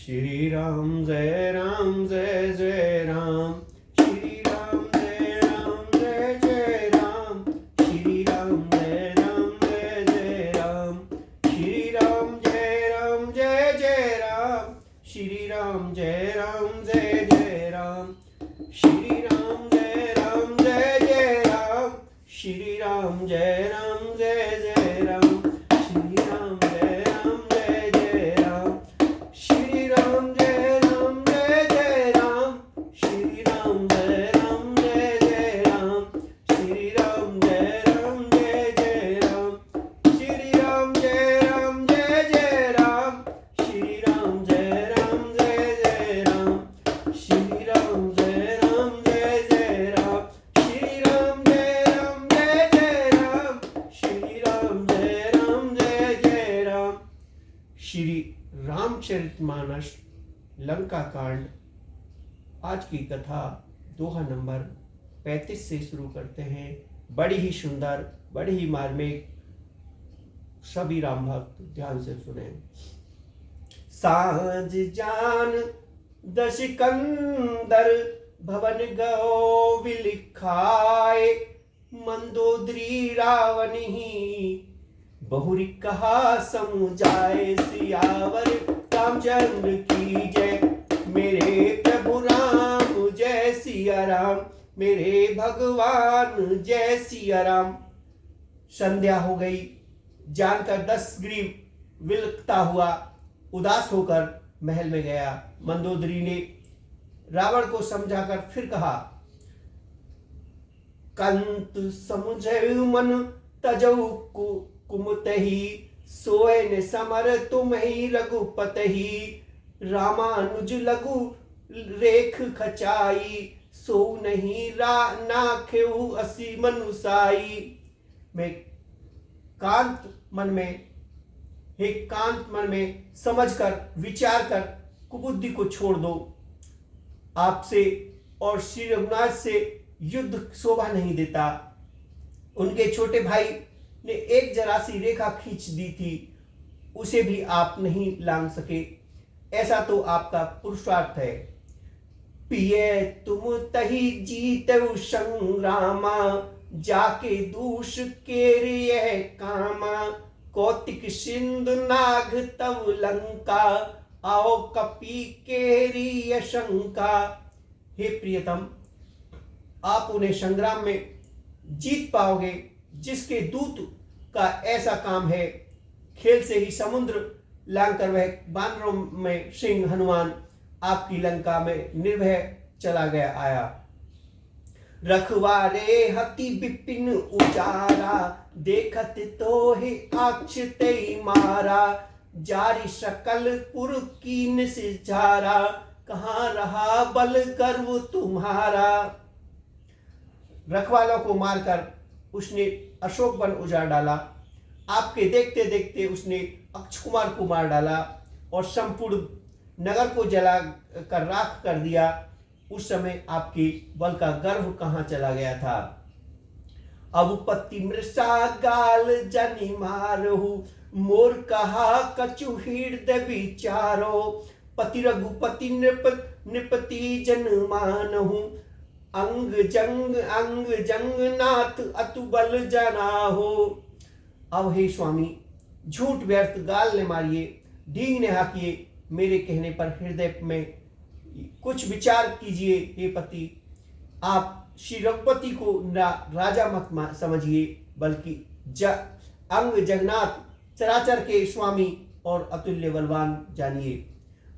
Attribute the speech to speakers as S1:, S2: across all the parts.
S1: श्री राम जय जय राम, श्री राम जय जय राम, श्री राम जय जय राम, श्री राम जय जय राम, श्री राम जय जय राम, श्री राम जय जय राम, श्री राम जय जय राम, श्री राम जय जय राम, श्री राम जय जय राम, श्री राम जय जय राम, श्री राम जय जय राम, श्री राम जय जय राम, श्री राम जय जय राम, श्री राम जय जय राम, श्री राम जय जय राम, श्री राम जय जय राम। श्री रामचरितमानस लंका कांड। आज की कथा दोहा नंबर 35 से शुरू करते हैं। बड़ी ही सुंदर, बड़ी ही मार्मिक। सभी राम भक्त ध्यान से सुने। साँझ जान दश कंदर भवन गयो विलिखाए, मंदोदरी रावण ही बहुरी कहा समुझाए। सियावर रामचंद्र की जय, मेरे प्रभु राम जय सिया राम, मेरे भगवान जय सिया राम। संध्या हो गई। जानकर दशग्रीव विलखता हुआ उदास होकर महल में गया। मंदोदरी ने रावण को समझाकर फिर कहा, कंत समुझे मन तजऊ कुमतहि, सोए न समर तुम ही रघुपतहि। रामानुज लघु रेख खचाई, सो नहीं नाखेऊ असी मनुसाई। मैं कांत मन में समझकर विचार कर कुबुद्धि को छोड़ दो। आपसे और श्री रघुनाथ से युद्ध शोभा नहीं देता। उनके छोटे भाई ने एक जरा सी रेखा खींच दी थी, उसे भी आप नहीं लांघ सके। ऐसा तो आपका पुरुषार्थ है। पिए तुम तही जीतऊ संग्रामा, जाके दूष केर यह कामा। कौतिक सिंधु नाग तव लंका, आओ कपि केरी शंका। हे प्रियतम, आप उन्हें संग्राम में जीत पाओगे जिसके दूत का ऐसा काम है। खेल से ही समुद्र लांघकर वह बानरों में सिंह हनुमान आपकी लंका में निर्भय चला गया आया। रखवारे हति विपिन उजारा, देखत तो ही अक्षते मारा। जारी सकल पुर कीन सिझारा, कहाँ रहा बल गर्व तुम्हारा। रखवालों को मारकर उसने अशोक वन उजाड़ डाला। आपके देखते देखते उसने अक्षकुमार को मार डाला और संपूर्ण नगर को जला कर राख कर दिया। उस समय आपके बल का गर्व कहाँ चला गया था। अब पति मृषा गाल जनि मारहु, मोर कहा कछु हृदय विचारो। पति रघुपति नृपति जन मानहु, अंग जंग नाथ अतु बल जना हो। अब हे स्वामी, झूठ व्यर्थ गाल ने मारिए, डींग ने हाकिए। मेरे कहने पर हृदय में कुछ विचार कीजिए। हे पति, आप श्री रघुपति को राजा मत समझिए, बल्कि अंग जगन्नाथ चराचर के स्वामी और अतुल्य बलवान जानिए।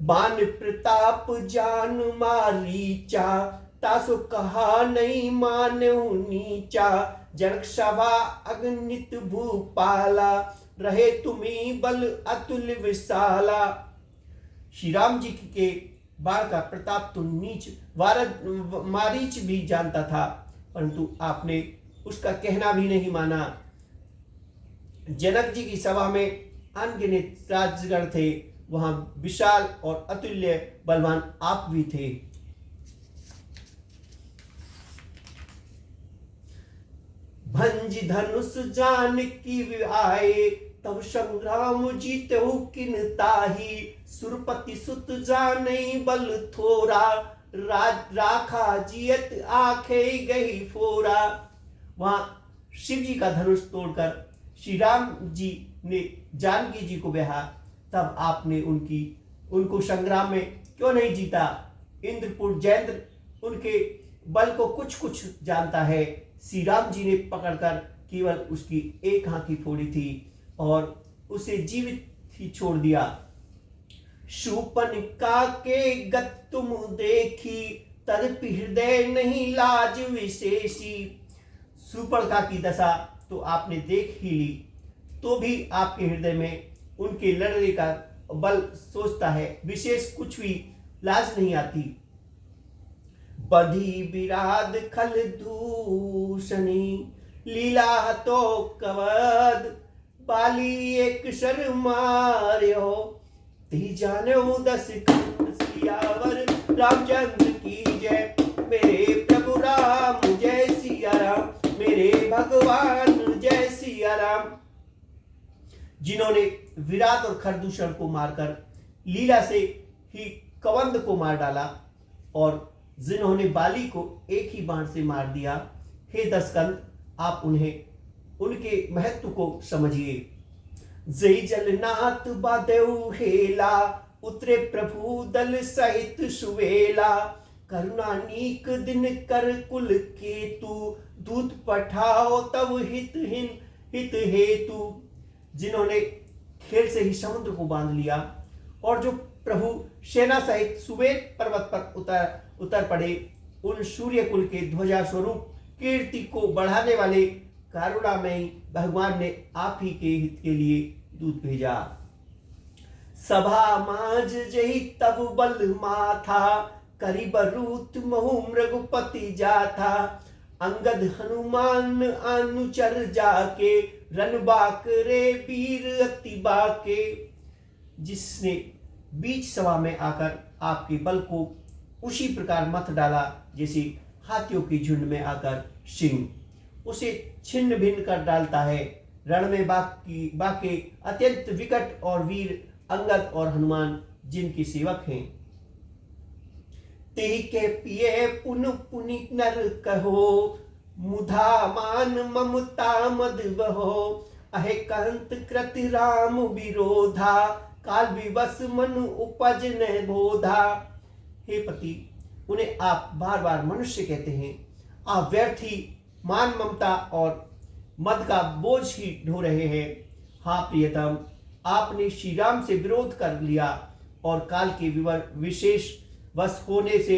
S1: बान प्रताप जान मारीचा, तासु कहा नहीं मान्यु नीचा। जनक सभा अगणित भूपाला, रहे तुम्ही बल अतुल्य विशाला। श्री राम जी के बाण का प्रताप तो नीच मारीच भी जानता था, परंतु आपने उसका कहना भी नहीं माना। जनक जी की सभा में अनगिनत राजगण थे, वहां विशाल और अतुल्य बलवान आप भी थे। भंज धनुष जान की आए, तब संग्राम जीतहु किन ताही, सुरपति सुत जाने बल थोरा, राखा जियत आखे गई फोरा। वहां शिव जी का धनुष तोड़कर श्री राम जी ने जानकी जी को ब्याहा, तब आपने उनको संग्राम में क्यों नहीं जीता? इंद्रपुर जैन्द्र उनके बल को कुछ कुछ जानता है। श्री राम जी ने पकड़कर केवल उसकी एक आंख ही फोड़ी थी और उसे जीवित ही छोड़ दिया। शूर्पणखा के गत तुम देखी, तड़पि हृदय नहीं लाज विशेषी। शूर्पणखा की दशा तो आपने देख ही ली, तो भी आपके हृदय में उनके लड़ने का बल सोचता है, विशेष कुछ भी लाज नहीं आती। बधी विराध खल दूषणी, लीला तो कवद, बाली एक शर मार्यो, ती जानो दस खंड सियावर। रामचंद्र की जय, मेरे प्रभु राम जय सिया राम, मेरे भगवान जय सिया राम। जिन्होंने विराट और खरदूषण को मारकर लीला से ही कवंद को मार डाला और जिन्होंने बाली को एक ही बाण से मार दिया, हे दशकंद आप उनके महत्व को समझिए। जय जलनाथ बादेव हेला, उतरे प्रभु दल सहित सुवेला, करुणानीक दिन कर कुल केतु, दूत पठाओ तब हित हेतु। जिन्होंने खेल से ही समुद्र को बांध लिया और जो प्रभु सेना सहित सुवेद पर्वत पर उतर पड़े, उन सूर्य कुल के ध्वजा स्वरूप कीर्ति को बढ़ाने वाले करुणामयी भगवान ने आप ही के हित के लिए दूत भेजा। सभा माज जही तब बल माथा, करीब रूत महु मृगपति जाथा, अंगद हनुमान अनुचर जाके, रनबाक रे वीर अति बाके। जिसने बीच सभा में आकर आपके बल को उसी प्रकार मत डाला जैसे हाथियों की झुंड में आकर सिंह उसे छिन्न भिन्न कर डालता है। रण में बाके अत्यंत विकट और वीर अंगद और हनुमान जिनके सेवक हैं। ते के पिए पुन पुनि नर कहो, मुधा मान ममता मद बहो, अहे कंत कृति राम विरोधा, काल विवश मन उपज न बोधा। हे पति, उन्हें आप बार बार मनुष्य कहते हैं। आप व्यर्थी मान ममता और मद का बोझ ही ढो रहे हैं। हाँ प्रियतम, आपने श्री राम से विरोध कर लिया और काल के विशेष वश होने से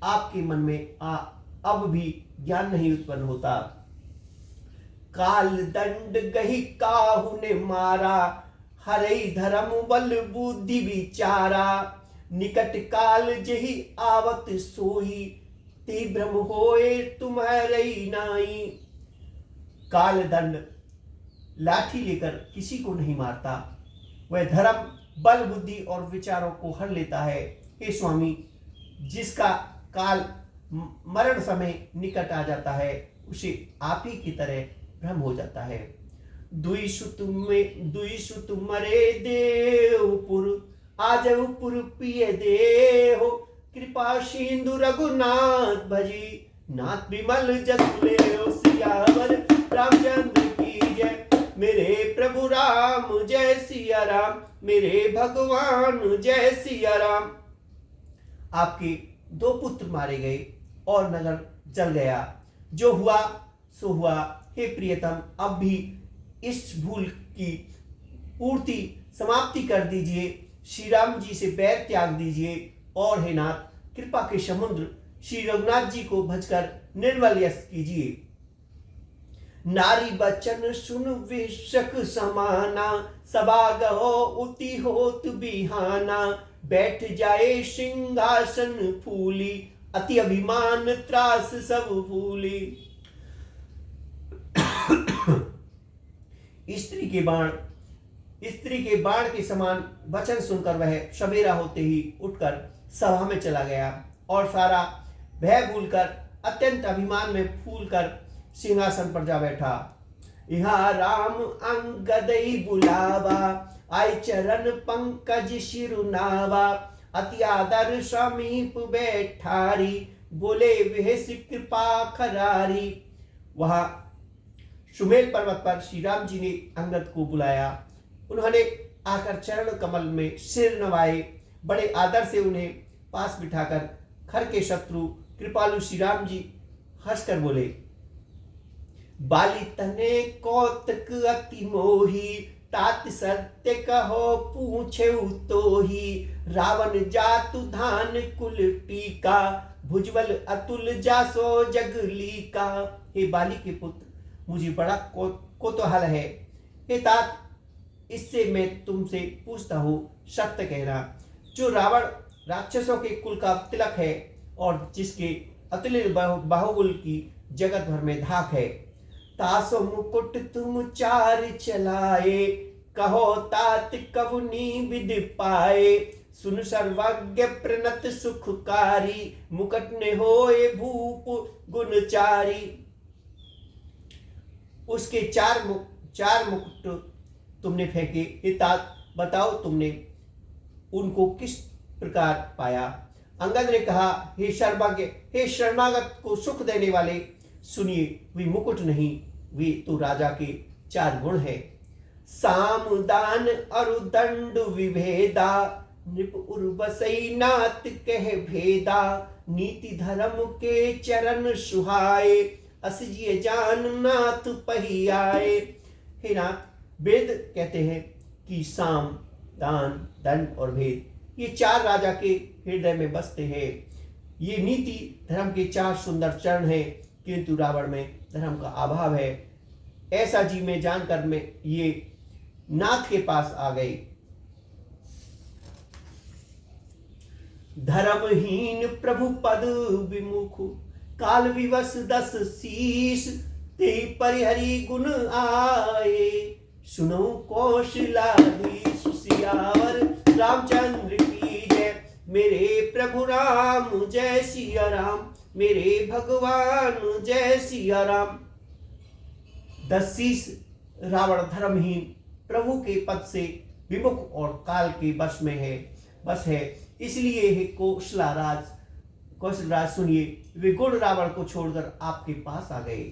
S1: आपके मन में अब भी ज्ञान नहीं उत्पन्न होता। काल दंड गही काहू ने मारा, हरई धर्म बल बुद्धि विचारा, निकट काल जही आवत सोई, ती भ्रम होए तुम्हारे नाई। काल दंड लाठी लेकर किसी को नहीं मारता, वह धर्म बल बुद्धि और विचारों को हर लेता है। हे स्वामी, जिसका काल मरण समय निकट आ जाता है उसे आप ही की तरह भ्रम हो जाता है। दुई सुत मरे देवपुर, आज पुर पिय देहो, कृपा सिंधु रघुनाथ भजी, नाथ विमल जस ले सियावर। रामचंद्र की जय, मेरे प्रभु राम जय सिया राम, मेरे भगवान जय सिया राम। आपके 2 पुत्र मारे गए और नगर जल गया। जो हुआ सो हुआ। हे प्रियतम, अब भी इस भूल की पूर्ति समाप्ति कर दीजिए। श्री राम जी से बैर त्याग दीजिए और हे नाथ, कृपा के समुद्र श्री रघुनाथ जी को भजकर निर्मल यश कीजिए। नारी बचन सुन विशक समाना, सभागहो उति होत बिहाना, बैठ जाए सिंहासन फूली, अति अभिमान त्रास सब भूली। स्त्री के बाण के समान वचन सुनकर वह सवेरा होते ही उठकर सभा में चला गया और सारा भय भूलकर अत्यंत अभिमान में फूलकर सिंहासन पर जा बैठा। यहाँ राम अंगदई बुलावा, आई चरण पंकज शिरुनावा, अति आदर समीप बैठारी, बोले वेश कृपा खरारी। वहां सुमेल पर्वत पर श्री राम जी ने अंगद को बुलाया। उन्होंने आकर चरण कमल में सिर नवाए, बड़े आदर से उन्हें पास बिठाकर खर के शत्रु कृपालु श्री राम जी हंसकर बोले, बाली तने कौतक अति मोही, तात सत्य कहो पूछे तो ही, रावण जातु धान कुल टीका, भुजबल अतुल जासो जगली का। हे बाली के पुत्र, मुझे बड़ा कौतूहल है। हे तात, इससे मैं तुमसे पूछता हूँ, सत्य कहना। जो रावण राक्षसों के कुल का तिलक है और जिसके अतुल्य बाहुबल की जगत भर में धाक है, तासो मुकुट तुम चार चलाए, कहो तात कवनी विधि पाए, सुन सर्वज्ञ प्रणत सुखकारी, मुकुट ने होए भूप गुणचारी। उसके चार मुकुट तुमने फेंके। हे तात, बताओ तुमने उनको किस प्रकार पाया। अंगद ने कहा, हे सर्वज्ञ, हे शरणागत को सुख देने वाले, सुनिए, वे मुकुट नहीं, वे तो राजा के चार गुण है। साम दान अरुदंड विभेदा, नृप उर्वसई नाथ कह भेदा, नीति धर्म के चरण सुहाए, असजिय जान नाथ पहियाए। हे नाथ, वेद कहते हैं कि साम, दान, दंड और भेद ये चार राजा के हृदय में बसते हैं। ये नीति धर्म के चार सुंदर चरण हैं, किंतु रावण में धर्म का अभाव है। ऐसा जी में जानकर मैं ये नाथ के पास आ गई। धर्महीन प्रभु पद विमुख, काल विवश दस शीश, ते परिहरि गुण आए, सुनो कौशलाधीश। सियावर रामचंद्र की जय, मेरे प्रभु राम जय सिया राम, मेरे भगवान जय सिया राम। दस रावण धर्महीन, प्रभु के पद से विमुख और काल के बस है। इसलिए हे कौशलराज सुनिए, वे गुण रावण को छोड़कर आपके पास आ गए।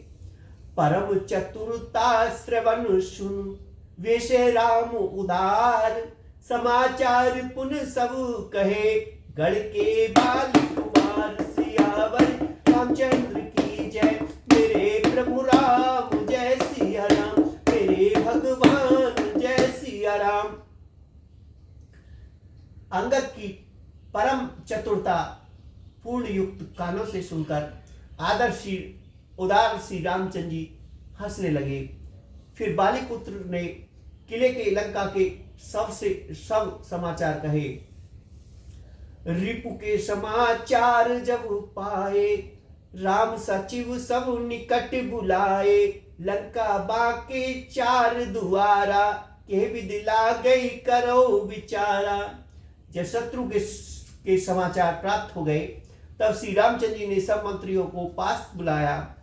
S1: परम चतुरता श्रवण सुन, वेशे राम उदार, समाचार पुन सब कहे, गढ़ के बाल कुमार। सियावर रामचंद्र की जय, मेरे प्रभु राम जय सिया राम, मेरे भगवान जय सिया राम। अंगद की परम चतुरता पूर्ण युक्त कानों से सुनकर उदार श्री रामचंद्र जी हंसने लगे। फिर बालीपुत्र ने किले के लंका के सब समाचार कहे। रिपु के समाचार जब पाए, राम सचिव सब निकट बुलाए, लंका बाके चार दुआरा, के विधि गई करो विचारा। जब शत्रु के समाचार प्राप्त हो गए, तब श्री रामचंद्र जी ने सब मंत्रियों को पास बुलाया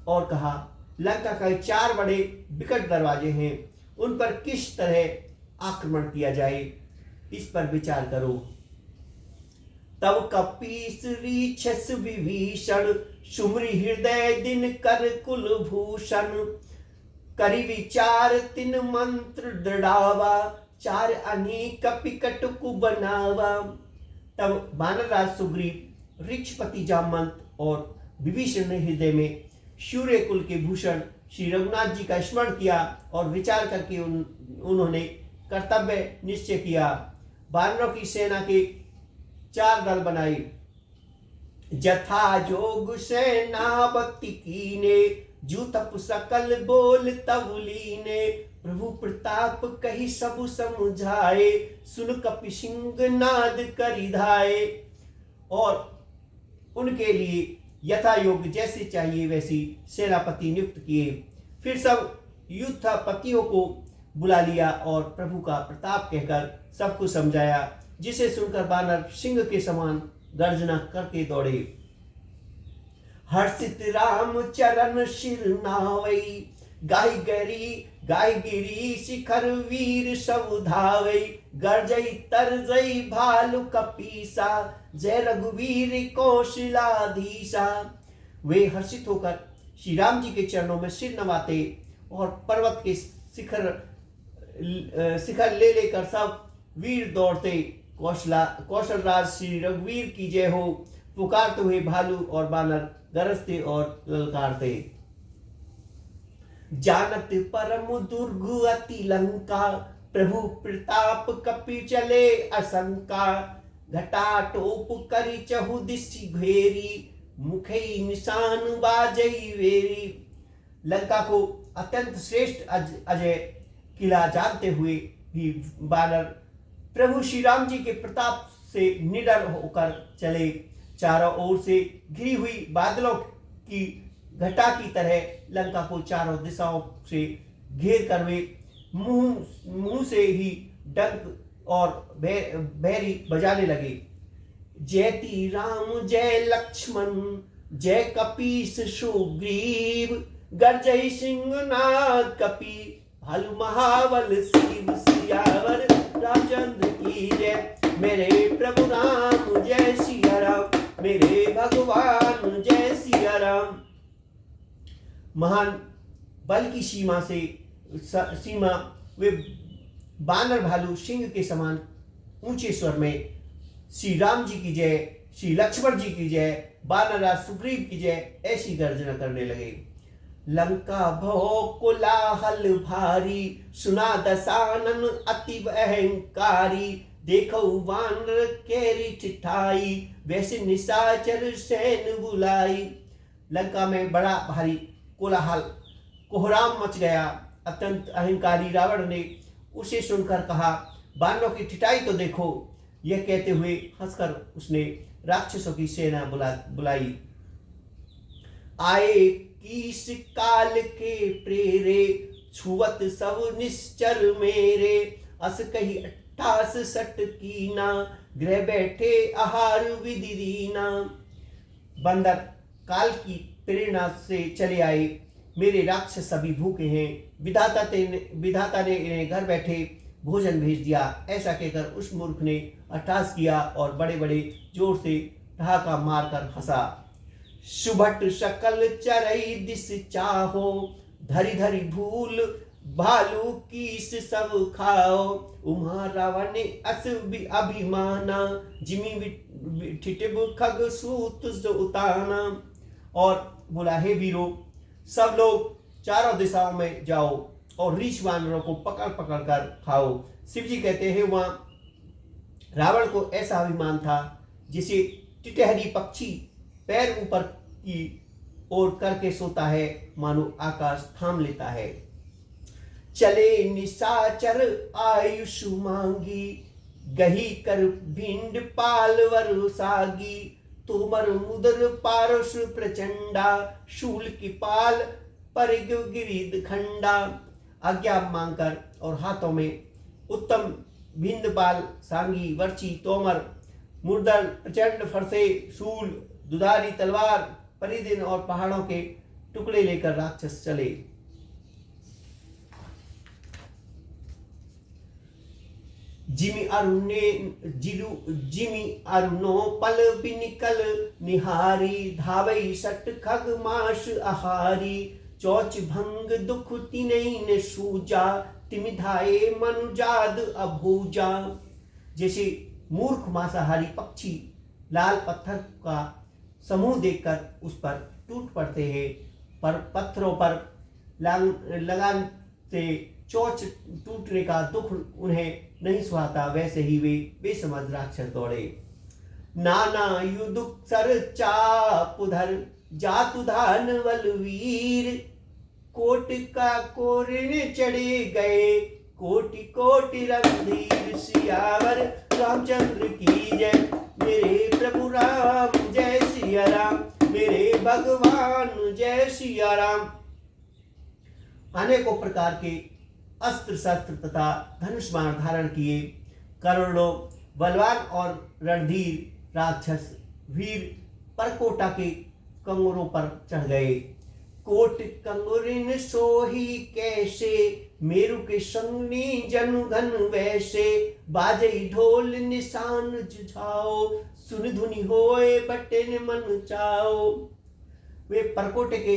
S1: और कहा, लंका का चार बड़े विकट दरवाजे हैं, उन पर किस तरह आक्रमण किया जाए, इस पर विचार करो। तब कपीस रीक्षस विभीषण, सुमरी हृदय दिन कर कुल भूषण, करी विचार तिन मंत्र दृढ़ावा, चार अनेक कपिकट को बनावा। तब वानरराज सुग्रीव, ऋक्षपति जामवंत और विभीषण ने हृदय में सूर्य कुल के भूषण श्री रघुनाथ जी का स्मरण किया और विचार करके उन्होंने कर्तव्य निश्चय किया। वानरों की सेना के चार दल बनाए। जथा जोग सेनापति कीने, जूतप सकल बोल तवलीने, प्रभु प्रताप कही सब समझाए, सुन कपि सिंह नाद करिधाए। और उनके लिए यथा योग जैसे चाहिए वैसी सेनापति नियुक्त किए। फिर सब युद्धपतियों को बुला लिया और प्रभु का प्रताप कहकर सबको समझाया, जिसे सुनकर बानर सिंह के समान गर्जना करके दौड़े। हर्षित राम चरण शिर नावई, गाय गिरी शिखर वीर सब धावई, गर्जई तरजई भालु कपीसा, जय रघुवीर कौशलाधीशा। वे हर्षित होकर श्री राम जी के चरणों में सिर नवाते और पर्वत के शिखर ले लेकर सब वीर दौड़ते। कौशल राज श्री रघुवीर की जय हो पुकारते हुए भालू और बानर गरजते और ललकारते। जानत परम दुर्ग अति लंका, प्रभु प्रताप कपि चले असंका, घटा टोप करी चहु दिशि घेरी, मुखई निशान बाजई वेरी। लंका को अत्यंत श्रेष्ठ अजय किला जानते हुए भी बानर प्रभु श्री राम जी के प्रताप से निडर होकर चले। चारों ओर से घिरी हुई बादलों की घटा की तरह लंका को चारों दिशाओं से घेर कर वे मुंह से ही डंक और बैरी बजाने लगे। जयति राम जय लक्ष्मण, जय कपीस सुग्रीव, गर्जई सिंहनाद कपि, भालु महाबल शिव। सियावर रामचंद्र की जय, मेरे प्रभु राम जय सिया राम, मेरे भगवान जय सिया राम। महान बल की सीमा वे बानर भालू सिंह के समान ऊंचे स्वर में श्री राम जी की जय, श्री लक्ष्मण जी की जय, बानर राज सुग्रीव की जय ऐसी गर्जना करने लगे। लंका भो कोलाहल भारी, सुना दशानन अति अहंकारी, देखो वानर केरी ठिठाई, वैसे निशाचर सैन बुलाई। लंका में बड़ा भारी कोलाहल कोहराम मच गया। अत्यंत अहंकारी रावण ने उसे सुनकर कहा, बानरों की ठिठाई तो देखो। यह कहते हुए हंसकर उसने राक्षसों की सेना बुलाई। आए कीस काल के प्रेरे, छुअत सब निश्चर मेरे, अस कही 68 सट कीना, गृह बैठे आहार विधि दीना। बंदर काल की प्रेरणा से चले आए, मेरे राक्षस सभी भूखे हैं, विधाता ने इन्हें घर बैठे भोजन भेज दिया। ऐसा कहकर उस मूर्ख ने अट्टहास किया और बड़े बड़े जोर से ठहाका मारकर हंसा। सुभट सकल चरई दिस चाहो, धरी धरी भूल भालू कीस सब खाओ, उमा रावण ने अस अभिमाना, जिमी ठिठिब खग सूत उताना। और बोला, हे वीरों, सब लोग चारों दिशाओं में जाओ और रीछ वानरों को पकड़ पकड़ कर खाओ। शिव जी कहते हैं, वहां रावण को ऐसा अभिमान था जिसे टिटहरी पक्षी पैर ऊपर की ओर करके सोता है, मानो आकाश थाम लेता है। चले निशाचर आयुष मांगी, गही कर भिंड पाल वर सागी, तोमर मुदर पारस प्रचंडा, शूल की पाल परिग गिरिद खंडा। आज्ञा मांगकर और हाथों में उत्तम भिंडपाल, सांगी, वर्ची, तोमर, मुर्दल, प्रचंड फरसे, शूल, दुधारी तलवार, परिदिन और पहाड़ों के टुकड़े लेकर राक्षस चले। जिमी अरुणो पल बिनिकल निहारी, धावई सट खग माश आहारी, चौच भंग दुख तिनई न सूजा, तिमिधाए मनुजाद अभूजा। जैसे मूर्ख मांसाहारी पक्षी लाल पत्थर का समूह देखकर उस पर टूट पड़ते हैं, पर पत्थरों पर लगान से चोच टूटने का दुख उन्हें नहीं सुहाता, वैसे ही वे बेसमझ राक्षस दौड़े। नाना युद्ध सर चाप उधर, जातु धान बलवीर, कोट का कोरिन चढ़े गए, कोटि कोटि रणधीर। सियावर रामचंद्र की जय, मेरे प्रभु राम जय सिया राम, मेरे भगवान जय सिया राम। अनेकों प्रकार के अस्त्र शस्त्र तथा धनुष बाण धारण किए करोड़ों बलवान और रणधीर राक्षस वीर परकोटा के कंगोरों पर चढ़ गए। कोट कंगुरिन सोही कैसे, मेरु के संगनी जनु घन वैसे, बाजई ढोल निशान जुझाओ, सुन धुनि होए बटन मन चाओ। वे परकोटे के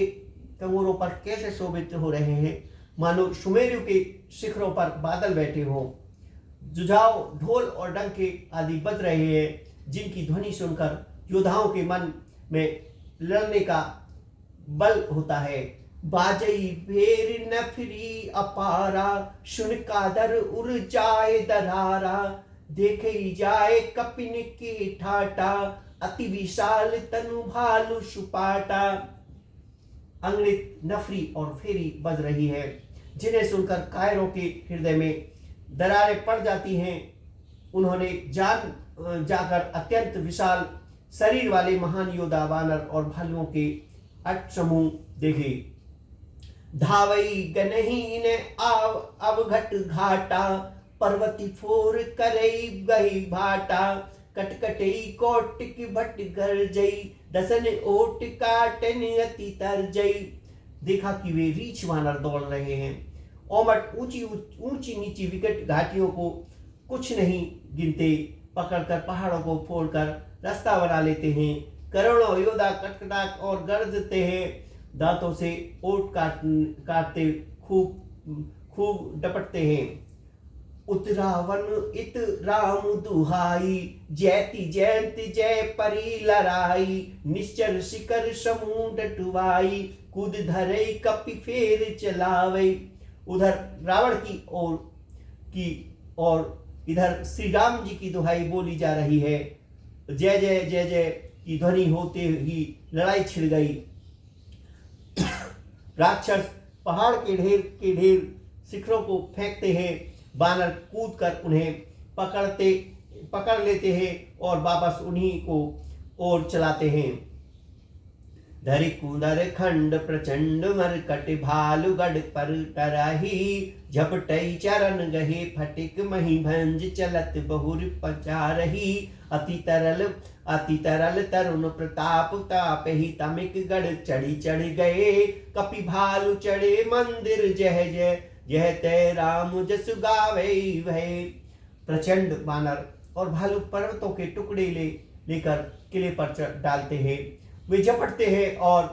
S1: कंगूरों पर कैसे शोभित हो रहे हैं, मानो सुमेरु के शिखरों पर बादल बैठे हों। जुझाओ ढोल और डंके आदि बज रहे हैं, जिनकी ध्वनि सुनकर योद्धाओं के मन में लड़ने का बल होता है। बाजई भेर नफरी अपारा, सुन कादर उड़ जाए दरारा, देखे जाए कपिन के ठाटा, अति विशाल तनु भालु सुपाटा। अंगड़ित नफरी और फेरी बज रही है, जिन्हें सुनकर कायरों के हृदय में दरारें पड़ जाती हैं। उन्होंने जाकर अत्यंत विशाल शरीर वाले महान योद्धा वानर और भालुओं के अट समूह देखे। धावई गनहीन आव अवघट घाटा, पर्वती फोर करई गई भाटा, कटकटई कोटिक भट गरजई, दसन ओट काटन अति तरजई। देखा कि वे रीछ वानर दौड़ रहे हैं। ओमट ऊंची नीची विकट घाटियों को कुछ नहीं गिनते, पकड़कर पहाड़ों को फोड़कर रास्ता बना लेते हैं। करोड़ों योद्धा कटकटाक और गरजते हैं, दांतों से ओट काटते खूब डपटते हैं। उतरावन इत राम दुहाई, जयति जयंत जय परी लड़ाई, निश्चर शिखर समूह डटवाई, कूद धरई कपि फेर चलावई। उधर रावण की और इधर श्री राम जी की दुहाई बोली जा रही है। जय जय जय जय की ध्वनि होते ही लड़ाई छिड़ गई। राक्षस पहाड़ के ढेर शिखरों को फेंकते हैं। बानर कूदकर उन्हें पकड़ लेते हैं और वापस उन्हीं को और चलाते हैं। धरि कुंदर खंड प्रचंड मरकट, भालु गढ़ पर टराही, झपटई चरण गहे फटिक मही भंज, चलत बहुर पचारही। अति तरल तरुण प्रताप, तापहि तमिक गढ़ चढ़ गए, कपि भालु चढ़े मंदिर जय जय, यह तय राम जसु गावे भय। प्रचंड बानर और भालू पर्वतों के टुकड़े लेकर किले पर डालते हैं। वे झपटते हैं और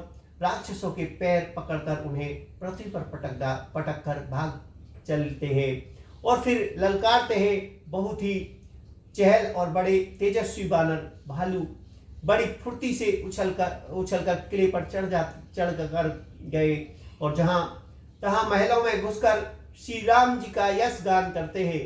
S1: राक्षसों के पैर पकड़कर उन्हें पृथ्वी पर पटक कर भाग चलते हैं और फिर ललकारते हैं। बहुत ही चहल और बड़े तेजस्वी बानर भालू बड़ी फुर्ती से उछलकर किले पर चढ़ कर गए और जहां तहां महलों में घुसकर श्री राम जी का यश गान करते हैं।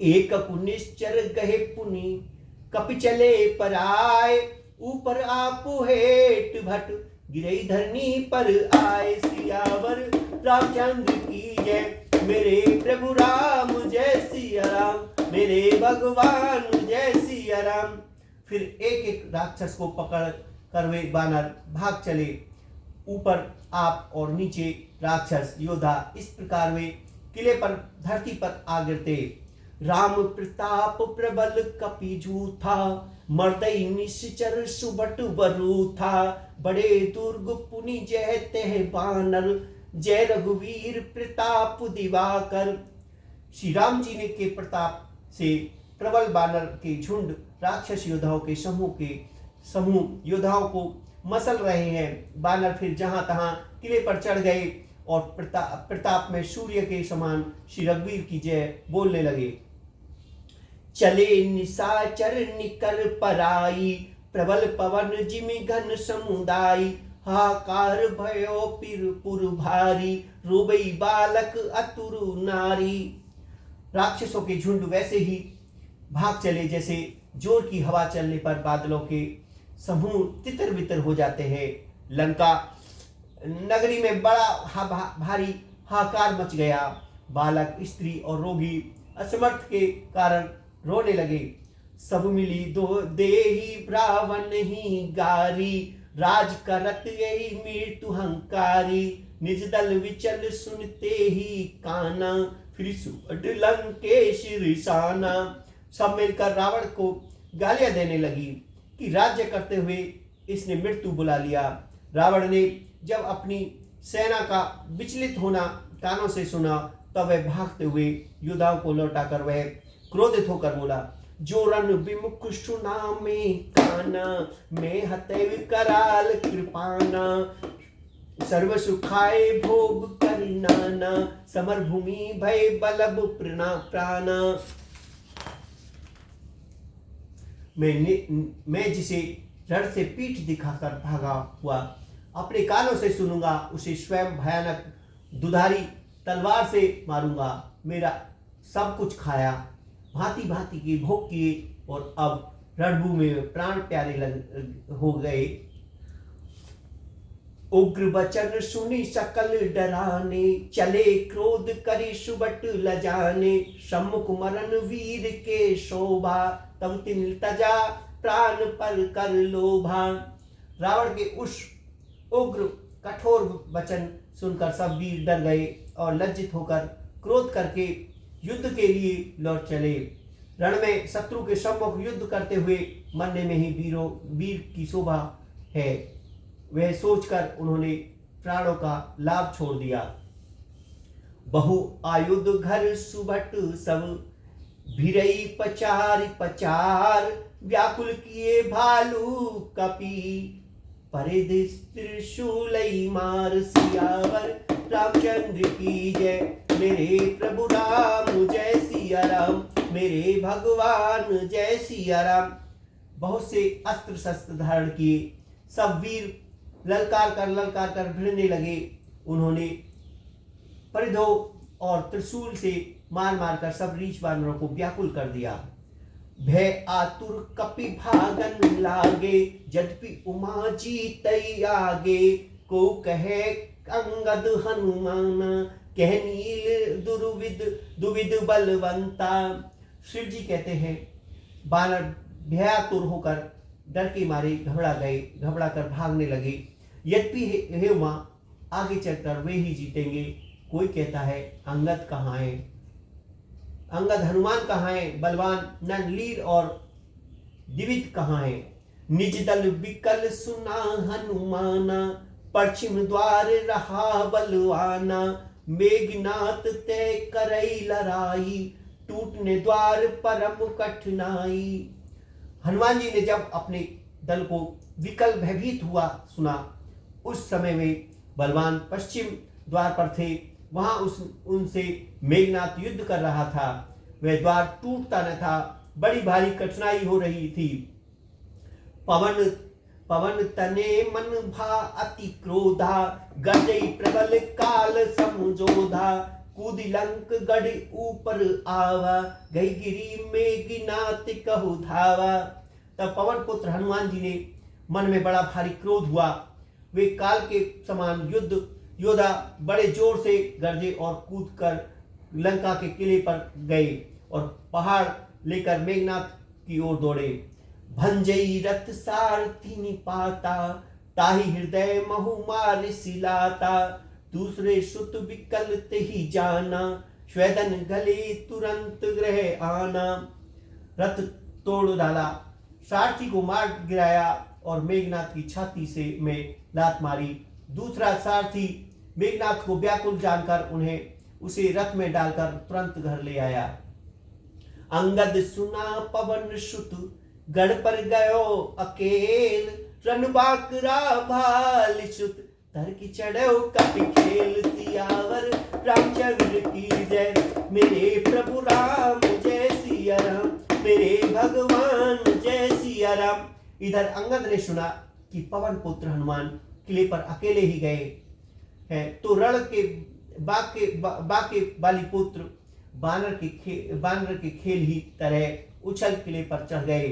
S1: एक कुनिश्चर गहे पुनि, कपि चले पर आए, ऊपर आप हेट भट, गिरई धरनी पर आए। सियावर रामचंद्र की जय, मेरे प्रभु राम जय सिया राम, मेरे भगवान जय सिया राम। फिर एक एक राक्षस को पकड़ कर वे बानर भाग चले। ऊपर आप और नीचे राक्षस योद्धा, इस प्रकार वे किले पर धरती पर आ गिरते। राम प्रताप प्रबल कपि जूथा, मर्दई निश्चर सुबट बरूथा, बड़े दुर्ग पुनि जय तह बानर, जय रघुवीर प्रताप दिवाकर। श्री राम जी ने के प्रताप से प्रबल बानर के झुंड राक्षस योद्धाओं के समूह योद्धाओं को मसल रहे हैं। बानर फिर जहां तहां किले पर चढ़ गए और प्रताप में सूर्य के समान श्री रघुवीर की जय बोलने लगे। चले निशाचर निकर पराई, प्रबल पवन जिमि घन समुदाय, हाकार भयो पुर भारी, रोबई बालक अतुरु नारी। राक्षसों के झुंड वैसे ही भाग चले जैसे जोर की हवा चलने पर बादलों के समूह तितर बितर हो जाते हैं। लंका नगरी में बड़ा भारी हाहाकार मच गया। बालक, स्त्री और रोगी असमर्थ के कारण रोने लगे। सब मिली दो देही रावण ही गारी, राज करत यही मृत्यु हंकारी, निज दल विचल सुनते ही काना, फिर सुअड लंकेश रिसाना। सब मिलकर रावण को गालियां देने लगी कि राज्य करते हुए इसने मृत्यु बुला लिया। रावण ने जब अपनी सेना का विचलित होना कानों से सुना, तब वह भागते हुए योद्धाओं को लौटाकर वह क्रोधित होकर बोला, जो रन विमुख सुना में काना, मैं हतैव कराल कृपाना, सर्व सुखाए भोग करिनाना, समर भूमि भय बलब प्राणा। मैं जिसे रण से पीठ दिखाकर भागा हुआ अपने कानों से सुनूंगा, उसे स्वयं भयानक दुधारी तलवार से मारूंगा। मेरा सब कुछ खाया, भांति भांति के भोग किए, और अब रणभूमि में प्राण प्यारे हो गए। उग्र वचन सुनी सकल डराने, चले क्रोध करी सुबट लजाने, सम्मुख मरण वीर के शोभा, तब तिन तजा प्राण पर कर लोभा। रावण के उस उग्र कठोर वचन सुनकर सब वीर डर गए और लज्जित होकर क्रोध करके युद्ध के लिए लौट चले। रण में शत्रु के सम्मुख युद्ध करते हुए मरने में ही वीर की शोभा है, वह सोचकर उन्होंने प्राणों का लाभ छोड़ दिया। बहु आयुध घर सुबट सब, भिरई पचार पचार, व्याकुल किए भालू कपी, परिध त्रिशूलई मार, सियावर रामचंद्र की जय। मेरे प्रभु राम जय सिया राम, मेरे भगवान जय सिया राम। बहुत से अस्त्र शस्त्र धारण किए सब वीर ललकार कर भिड़ने लगे। उन्होंने परिधों और त्रिशूल से मार मार कर सब रीछ बानरों को व्याकुल कर दिया। भय आतुर कपि भागन लागे, यद्यपि उमा जीतई आगे, को कहे अंगद हनुमान, कह नील दुविद बलवंता। शिव जी कहते हैं, बानर भयातुर होकर डर के मारे घबरा कर भागने लगे। यद्यपि हे उमा, आगे चलकर वे ही जीतेंगे। कोई कहता है अंगद कहाँ है, अंगद हनुमान कहाँ है, बलवान नंदलीर और दिविद कहाँ है। निज दल विकल सुना हनुमाना, पश्चिम द्वार रहा बलवाना, मेघनाथ तय करई लड़ाई, टूटने द्वार परम कठिनाई। हनुमान जी ने जब अपने दल को विकल भयभीत हुआ सुना, उस समय में बलवान पश्चिम द्वार पर थे। वहां उनसे मेघनाथ युद्ध कर रहा था। वह द्वार टूटता न था, बड़ी भारी कठिनाई हो रही थी। पवन तने मन भा अति क्रोधा, गजई प्रबल काल समझोधा, कूदी लंक गढ़ ऊपर आवा, गई गिरी मेघनाथ कहु धावा। तब पवन पुत्र हनुमान जी ने मन में बड़ा भारी क्रोध हुआ। वे काल के समान योद्धा बड़े जोर से गरजे और कूद कर लंका के किले पर गए और पहाड़ लेकर मेघनाथ की ओर दौड़े। भंजई रथ सारथी निपाता, ताहि हृदय महु मार सिलाता, दूसरे सुत विकल ही जाना, स्वेदन गले तुरंत ग्रह आना। रथ तोड़ डाला, सारथी को मार गिराया और मेघनाथ की छाती से में लात मारी। दूसरा सारथी मेघनाथ को व्याकुल जानकर उसे रथ में डालकर तुरंत घर ले आया। अंगद सुना पवन सुत, गढ़ पर गयो अकेल, रणबांकरा भाल सुत, धर की चढ़ो कपि खेल, सियावर रामचंद्र की जय। मेरे प्रभु राम जय सिया राम, मेरे भगवान जय सिया राम। इधर अंगद ने सुना कि पवन पुत्र हनुमान किले पर अकेले ही गए हैं, तो रण के बाके वाली पुत्र बानर के खेल ही तरह उछल किले पर चढ़ गए।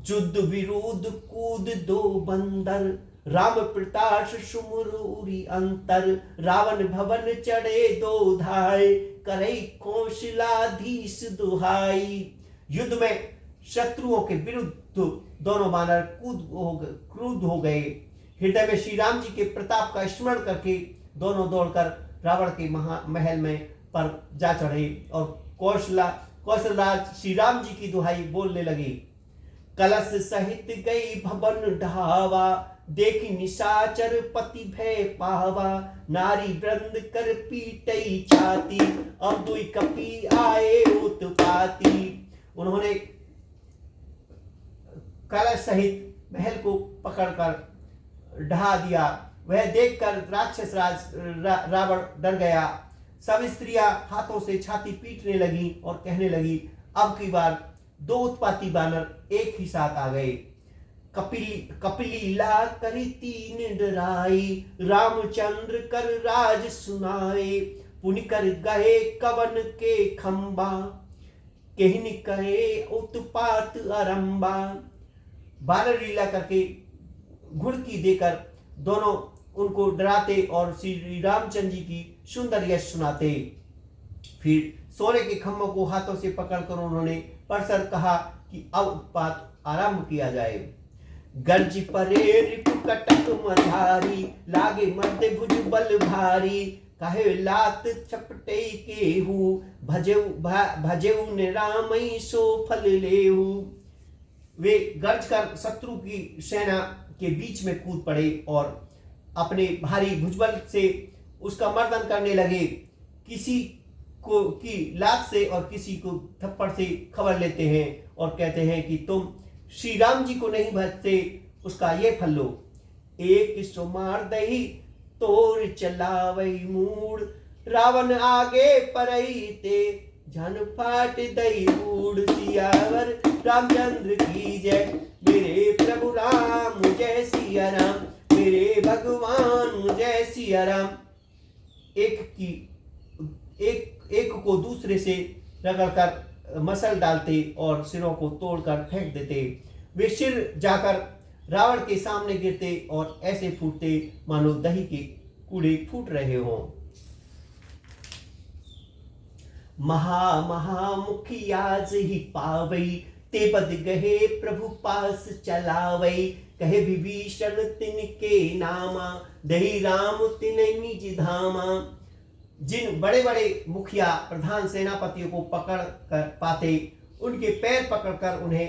S1: युद्ध विरोध कूद दो बंदर, राम प्रताप सुमुरुरी अंतर, रावण भवन चढ़े दो धाय, करई कौशलाधीश दुहाई। युद्ध में शत्रुओं के विरुद्ध दोनों बानर क्रुद्ध हो गए। हृदय में श्री राम जी के प्रताप का स्मरण करके दोनों दौड़कर रावण के महल में पर जा चढ़े और कौशलराज श्री राम जी की दुहाई बोलने लगे। कलश सहित गई भवन ढावा, देखी निशाचर पति भय पावा, नारी वृंद कर पीटई छाती, अब दुई कपी आए उत्पाती। उन्होंने कलश सहित महल को पकड़कर ढहा दिया। वह देखकर राक्षस रावण डर गया। सब स्त्रियां हाथों से छाती पीटने लगी और कहने लगी, अब की बार दो उत्पाती बानर एक ही साथ आ गए। कपिली ला करी तीन डराई, रामचंद्र कर राज सुनाए, पुनि कर गए कवन के खंबा, कहनी कहे उत्पात आरंबा। बानर लीला करके घुड़की देकर दोनों उनको डराते और श्री रामचंद्र जी की सुंदर यश सुनाते। फिर सोने के खम्भों को हाथों से पकड़कर उन्होंने परसर कहा कि अब उत्पात आरंभ किया जाए। गर्ज परे रिपु कटक मधारी, लागे मध्य भुज बल भारी, कहे लात चपटे केहू, भजेऊ ने रामई सो फल लेहू। वे गर्ज कर शत्रु की सेना के बीच में कूद पड़े और अपने भारी भुजबल से उसका मर्दन करने लगे। किसी को की लात से और किसी को थप्पड़ से खबर लेते हैं और कहते हैं कि तुम श्री राम जी को नहीं भजते, उसका ये फल लो। एक सो मार दही तोर चलावई मूड, रावण आगे परई ते, जन फाट दई बूढ़। सियावर रामचंद्र की जय, मेरे प्रभु राम जय सिया राम, मेरे भगवान जय सिया राम। एक को दूसरे से रगड़कर मसल डालते और सिरों को तोड़कर फेंक देते। वे सिर जाकर रावण के सामने गिरते और ऐसे फूटते मानो दही के कूड़े फूट रहे हों। महा मुखियाज ही पावई, ते बद गहे प्रभु पास चलावई, कहे विभीषण तिनके नामा, दही राम तिन निज धामा। जिन बड़े बड़े मुखिया प्रधान सेनापतियों को पकड़ कर पाते, उनके पैर पकड़कर उन्हें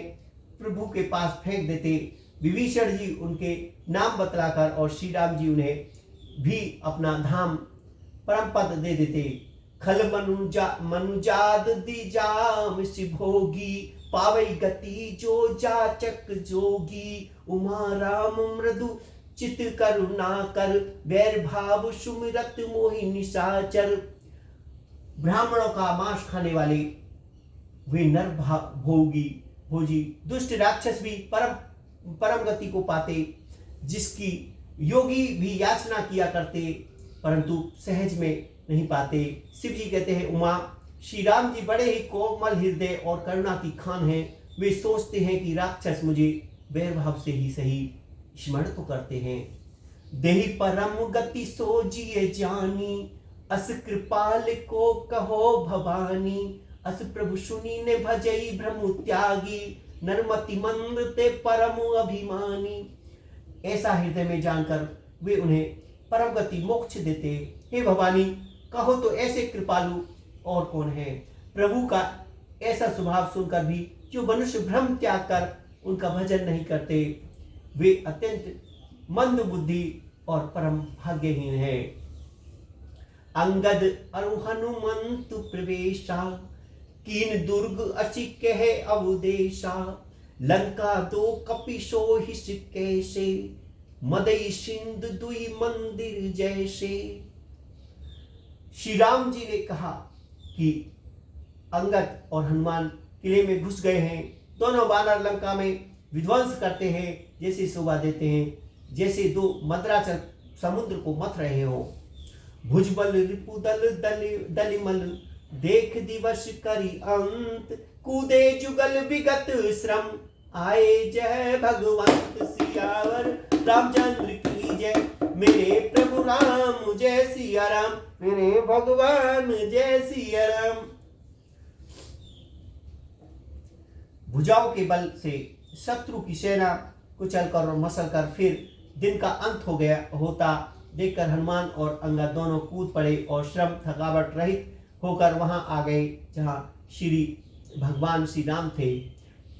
S1: प्रभु के पास फेंक देते। विभीषण जी उनके नाम बतलाकर और श्री राम जी उन्हें भी अपना धाम परम पद दे देते। खल मनुजाद दिजाम भोगी, पावई गति जो जाचक जोगी, उमा राम मृदु चित करुणा कर, वैर भाव सुमिरत मोहि निशाचर। ब्राह्मणों का मांस खाने वाले वे नर भोजी दुष्ट राक्षस भी परम गति को पाते, जिसकी योगी भी याचना किया करते परंतु सहज में नहीं पाते। शिव जी कहते हैं, उमा श्री राम जी बड़े ही कोमल हृदय और करुणा की खान हैं। वे सोचते हैं कि राक्षस मुझे वैरभाव से ही सही स्मरण तो करते हैं। देहि परम गति सो जिए जानी, अस कृपाल को कहो भवानी, अस प्रभु सुनी ने भजई भ्रम त्यागी, नरमति मंद ते परम अभिमानी। ऐसा हृदय में जानकर वे उन्हें परम गति मोक्ष देते। हे भवानी, कहो तो ऐसे कृपालु और कौन है। प्रभु का ऐसा स्वभाव सुनकर भी जो मनुष्य भ्रम त्याग कर उनका भजन नहीं करते, वे अत्यंत मंद बुद्धि और परम भाग्यहीन है। अंगद अरु हनुमंत प्रवेशा, कीन दुर्ग अचि कहे अवदेशा, लंका दो कपिशो हिस कैसे, मदई सिंध दुई मंदिर जैसे। श्री राम जी ने कहा कि अंगद और हनुमान किले में घुस गए हैं। दोनों बानर लंका में विध्वंस करते हैं, जैसे शोभा देते हैं जैसे दो मद्राचल समुद्र को मथ रहे हो। भुजबल रिपुदल दलिमल, देख दिवस करी अंत, कूदे जुगल विगत श्रम, आए जय भगवंत। सियावर रामचंद्र की जय, मेरे प्रभु राम जय सिया राम, मेरे भगवान जय सिया राम। भुजाओं के बल से शत्रु की सेना कुचलकर और मसलकर फिर दिन का अंत हो गया होता देखकर हनुमान और अंगद दोनों कूद पड़े और श्रम थकावट रहित होकर वहां आ गए जहां श्री भगवान श्री राम थे।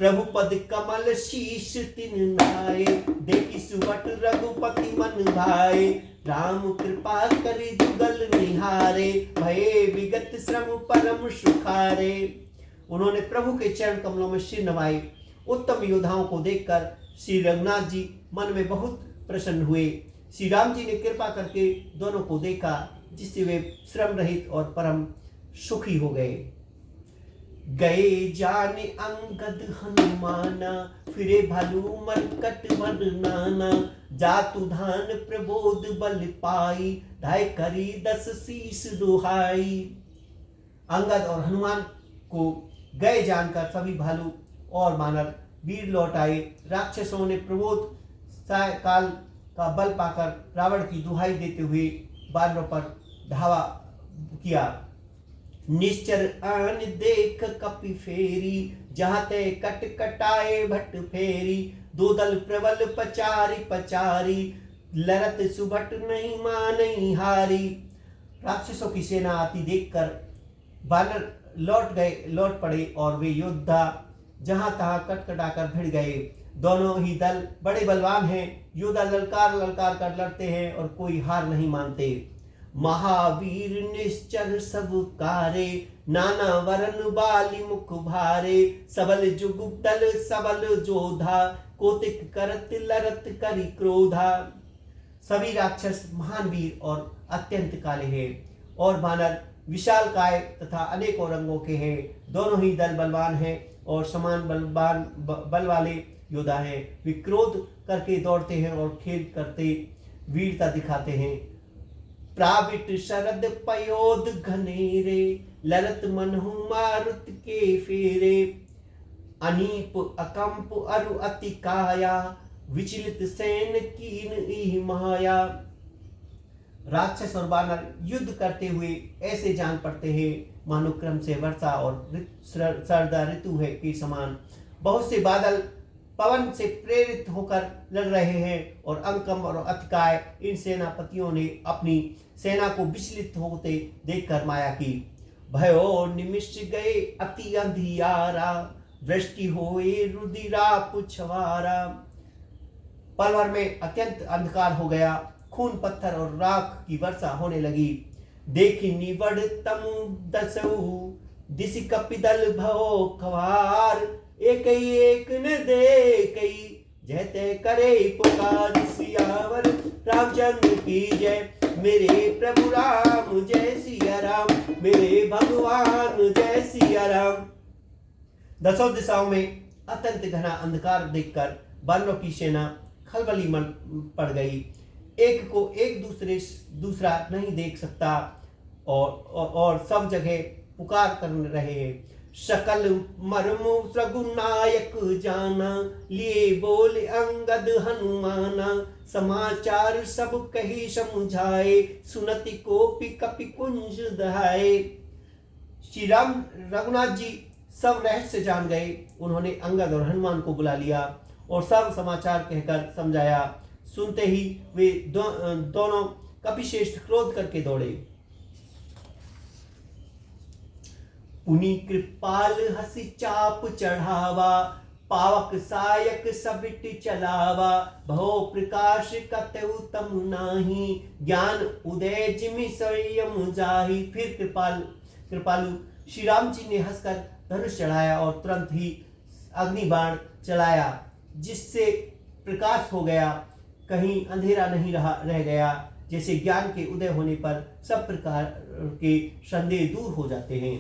S1: प्रभु पद कमल शीश तिन नाये, देखी सुबट रघुपति मन भाए, राम कृपा करी जुगल निहारे, भये विगत श्रम परम सुखारे। उन्होंने प्रभु के चरण कमलों में सिर नवाए। उत्तम योद्धाओं को देखकर श्री रघुनाथ जी मन में बहुत प्रसन्न हुए। श्री राम जी ने कृपा करके दोनों को देखा, जिससे वे श्रम रहित और परम सुखी हो गए। गए जाने अंगद हनुमाना, फिरे भालू मरकट वरनाना, जातु धान प्रबोध बल पाई, धाय करी 10 शीस दुहाई। अंगद और हनुमान को गए जानकर सभी भालू और वानर वीर लौट आए। राक्षसों ने प्रबोध काल का बल पाकर रावण की दुहाई देते हुए वानरों पर धावा किया। निश्चर आन देख कपि फेरी, जहाँ ते कट कटाए भट फेरी, दो दल प्रबल पचारी पचारी, लरत सुभट नहीं मानई हारी। राक्षसों की सेना आती देखकर वानर लौट पड़े और वे योद्धा जहां तहां कटकटाकर भिड़ गए। दोनों ही दल बड़े बलवान हैं। योद्धा ललकार ललकार कर लड़ते हैं और कोई हार नहीं मानते। महावीर निश्चर सब कारे, नाना वरन बाली मुख भारे, सबल जुगुप दल सबल जोधा, कोतिक करत लरत करी क्रोधा। सभी राक्षस महान वीर और अत्यंत काले हैं और वानर विशाल काय तथा अनेकों रंगों के हैं। दोनों ही दल बलवान हैं और समान बल वाले योद्धा हैं। वे क्रोध करके दौड़ते हैं और खेल करते वीरता दिखाते हैं। प्राविट शरद पयोद घनेरे, लरत मनहु मारुत के फेरे, अनीप अकंप अरु अति काया, विचलित सैन कीन ई माया। राक्षस और वानर युद्ध करते हुए ऐसे जान पड़ते हैं मानो क्रम से वर्षा और सर्दा ऋतु है के समान। बहुत से बादल पवन से प्रेरित होकर लड़ रहे हैं और अंकम और अतिकाय इन सेनापतियों ने अपनी सेना को विचलित होते देखकर माया की। भयो निमिष गए अति अंधियारा, वृष्टि होए रुधिरा पुछवारा। पल भर में अत्यंत अंधकार हो गया, खून पत्थर और राख की वर्षा होने लगी। देखी निवड़ तमु दसऊ, दिसि कपिदल भव खवार, एक न देखई जयते करे पुकार। सियावर रामचंद्र की जय, मेरे प्रभु राम जय सिया राम, मेरे भगवान जय सिया राम। दसों दिशाओं में अत्यंत घना अंधकार देखकर वानरों की सेना खलबली मन पड़ गई। एक को एक दूसरा नहीं देख सकता और सब जगह पुकार कर रहे हैं। सकल मर्मु सगुनायक जाना, लिए बोले अंगद हनुमाना, समाचार सब कही समझाए, सुनति कोपि कपि कुंज दहाए। श्री राम रघुनाथ जी सब रहस्य जान गए। उन्होंने अंगद और हनुमान को बुला लिया और सब समाचार कहकर समझाया। सुनते ही वे दोनों कपिश्रेष्ठ क्रोध करके दौड़े। पुनि कृपाल हसी चाप चढ़ावा, पावक सायक सबिट चलावा, भव प्रकाश कतउ तम नाही, ज्ञान उदय जिमि संयम जाहि। फिर कृपालु श्री राम जी ने हंसकर धनुष चढ़ाया और तुरंत ही अग्निबाण चलाया, जिससे प्रकाश हो गया, कहीं अंधेरा नहीं रह गया। जैसे ज्ञान के उदय होने पर सब प्रकार के संदेह दूर हो जाते हैं।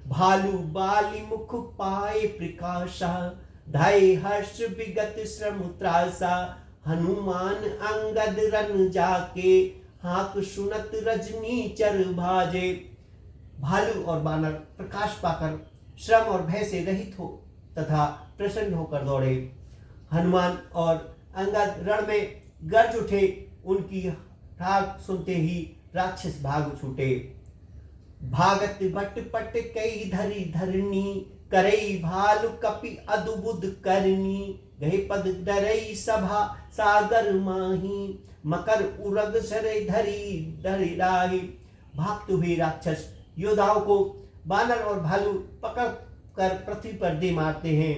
S1: भालू बाली मुख पाए प्रकाशा, धाय हर्ष विगत श्रम त्रासा, हनुमान अंगद रन जाके, हाक सुनत रजनी चर भाजे। भालू और बानर प्रकाश पाकर श्रम और भय से रहित हो तथा प्रसन्न होकर दौड़े। हनुमान और अंगद रण में गर्ज उठे। उनकी ठाक सुनते ही राक्षस भाग छूटे। भागत भट पट कई धरी धरनी, करई भालु कपि अद्भुत करनी, गहे पद डरई सभा सागर माही, मकर उरग सरे धरी धरी राही। भागते हुए राक्षस योद्धाओं को बानर और भालू पकड़ कर पृथ्वी पर दे मारते हैं।